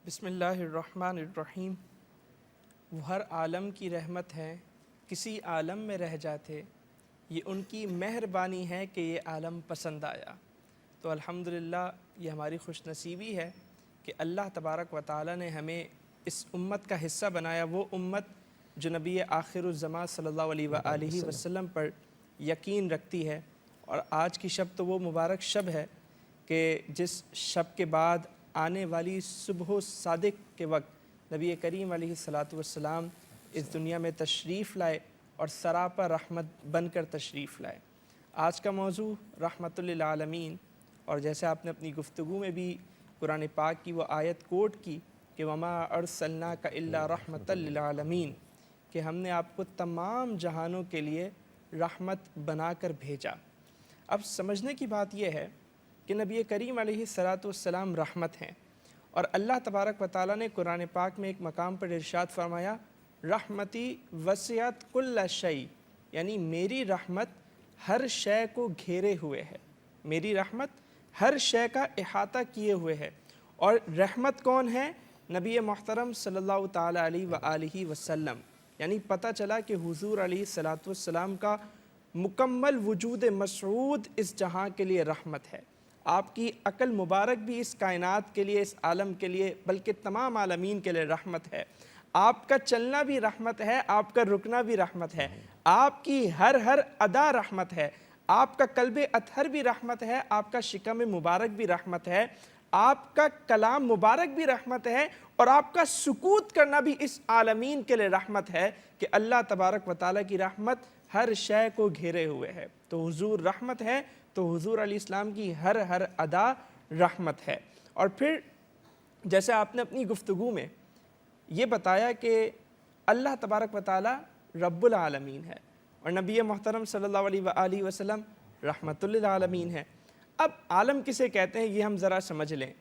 بسم اللہ الرحمن الرحیم۔ وہ ہر عالم کی رحمت ہیں، کسی عالم میں رہ جاتے، یہ ان کی مہربانی ہے کہ یہ عالم پسند آیا۔ تو الحمدللہ یہ ہماری خوش نصیبی ہے کہ اللہ تبارک و تعالی نے ہمیں اس امت کا حصہ بنایا، وہ امت جو نبی آخر الزمان صلی اللہ علیہ وآلہ وسلم پر یقین رکھتی ہے۔ اور آج کی شب تو وہ مبارک شب ہے کہ جس شب کے بعد آنے والی صبح و صادق کے وقت نبی کریم علیہ السلام اس دنیا میں تشریف لائے اور سراپا رحمت بن کر تشریف لائے۔ آج کا موضوع رحمت للعالمین، اور جیسے آپ نے اپنی گفتگو میں بھی قرآن پاک کی وہ آیت کوٹ کی کہ وما ارسلناک الا رحمت للعالمین، کہ ہم نے آپ کو تمام جہانوں کے لیے رحمت بنا کر بھیجا۔ اب سمجھنے کی بات یہ ہے کہ نبی کریم علیہ السلام رحمت ہیں، اور اللہ تبارک و تعالیٰ نے قرآن پاک میں ایک مقام پر ارشاد فرمایا رحمتی وسعت کل شیء، یعنی میری رحمت ہر شے کو گھیرے ہوئے ہے، میری رحمت ہر شے کا احاطہ کیے ہوئے ہے۔ اور رحمت کون ہے؟ نبی محترم صلی اللہ تعالیٰ علیہ وآلہ وسلم، یعنی پتہ چلا کہ حضور علیہ السلام کا مکمل وجود مسعود اس جہاں کے لیے رحمت ہے۔ آپ کی عقل مبارک بھی اس کائنات کے لیے، اس عالم کے لیے، بلکہ تمام عالمین کے لیے رحمت ہے۔ آپ کا چلنا بھی رحمت ہے، آپ کا رکنا بھی رحمت ہے، آپ کی ہر ادا رحمت ہے، آپ کا قلب اطہر بھی رحمت ہے، آپ کا شکم مبارک بھی رحمت ہے، آپ کا کلام مبارک بھی رحمت ہے، اور آپ کا سکوت کرنا بھی اس عالمین کے لیے رحمت ہے کہ اللہ تبارک و تعالیٰ کی رحمت ہر شے کو گھیرے ہوئے ہے۔ تو حضور رحمت ہے، تو حضور علیہ السلام کی ہر ادا رحمت ہے۔ اور پھر جیسے آپ نے اپنی گفتگو میں یہ بتایا کہ اللہ تبارک و تعالیٰ رب العالمین ہے، اور نبی محترم صلی اللہ علیہ وآلہ وسلم رحمت للعالمین ہے۔ اب عالم کسے کہتے ہیں یہ ہم ذرا سمجھ لیں۔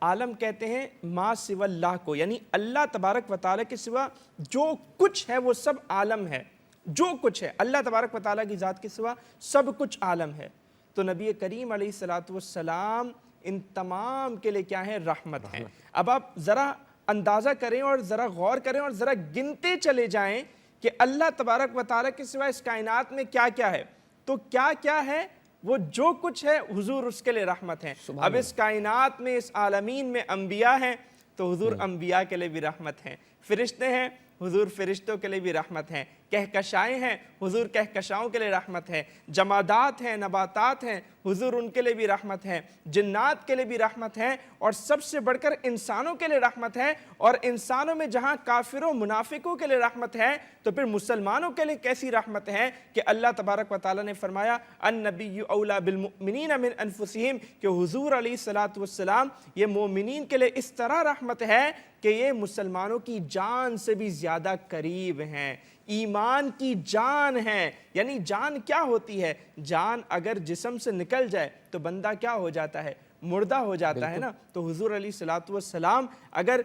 عالم کہتے ہیں ما سوى اللہ کو، یعنی اللہ تبارک و تعالیٰ کے سوا جو کچھ ہے وہ سب عالم ہے، جو کچھ ہے اللہ تبارک و تعالیٰ کی ذات کے سوا سب کچھ عالم ہے۔ تو نبی کریم علیہ السلام ان تمام کے لیے کیا ہیں؟ رحمت ہیں۔ اب آپ ذرا اندازہ کریں اور ذرا غور کریں اور ذرا گنتے چلے جائیں کہ اللہ تبارک و تعالیٰ کے سوا اس کائنات میں کیا کیا ہے، تو کیا کیا ہے؟ وہ جو کچھ ہے حضور اس کے لیے رحمت ہیں۔ اب اس کائنات میں، اس عالمین میں انبیاء ہیں تو حضور انبیاء کے لیے بھی رحمت ہیں، فرشتے ہیں حضور فرشتوں کے لیے بھی رحمت ہیں، کہکشائیں ہیں حضور کہکشاؤں کے لیے رحمت ہے، جمادات ہیں، نباتات ہیں حضور ان کے لیے بھی رحمت ہے، جنات کے لیے بھی رحمت ہے، اور سب سے بڑھ کر انسانوں کے لیے رحمت ہے۔ اور انسانوں میں جہاں کافروں منافقوں کے لیے رحمت ہے تو پھر مسلمانوں کے لیے کیسی رحمت ہے کہ اللہ تبارک و تعالیٰ نے فرمایا النبی اولیٰ بالمؤمنین من انفسہم، کہ حضور علیہ السلام یہ مومنین کے لیے اس طرح رحمت ہے کہ یہ مسلمانوں کی جان سے بھی زیادہ قریب ہیں، ایمان کی جان ہے۔ یعنی جان کیا ہوتی ہے؟ جان اگر جسم سے نکل جائے تو بندہ کیا ہو جاتا ہے؟ مردہ ہو جاتا ہے نا۔ تو حضور علیہ السلام اگر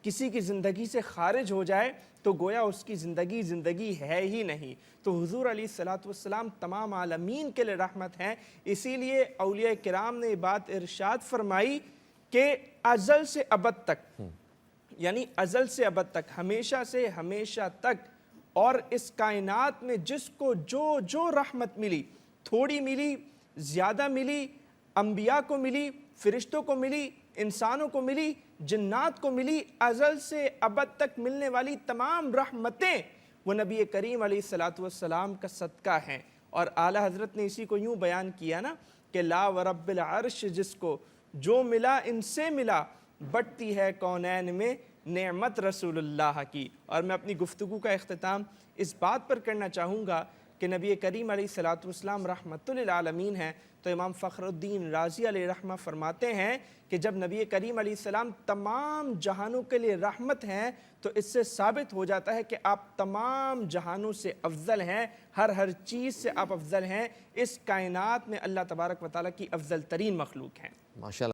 کسی کی زندگی سے خارج ہو جائے تو گویا اس کی زندگی ہے ہی نہیں۔ تو حضور علیہ السلام تمام عالمین کے لیے رحمت ہیں۔ اسی لیے اولیاء کرام نے یہ بات ارشاد فرمائی کہ ازل سے ابد تک، یعنی ازل سے ابد تک، ہمیشہ سے ہمیشہ تک، اور اس کائنات میں جس کو جو رحمت ملی، تھوڑی ملی، زیادہ ملی، انبیاء کو ملی، فرشتوں کو ملی، انسانوں کو ملی، جنات کو ملی، ازل سے ابد تک ملنے والی تمام رحمتیں وہ نبی کریم علیہ السلام کا صدقہ ہیں۔ اور اعلیٰ حضرت نے اسی کو یوں بیان کیا نا کہ لا ورب العرش، جس کو جو ملا ان سے ملا، بٹتی ہے کونین میں نعمت رسول اللہ کی۔ اور میں اپنی گفتگو کا اختتام اس بات پر کرنا چاہوں گا کہ نبی کریم علیہ السلام رحمت للعالمین ہیں، تو امام فخر الدین رازی علیہ رحمہ فرماتے ہیں کہ جب نبی کریم علیہ السلام تمام جہانوں کے لیے رحمت ہیں تو اس سے ثابت ہو جاتا ہے کہ آپ تمام جہانوں سے افضل ہیں، ہر چیز سے آپ افضل ہیں، اس کائنات میں اللہ تبارک و تعالیٰ کی افضل ترین مخلوق ہیں۔ ماشاءاللہ۔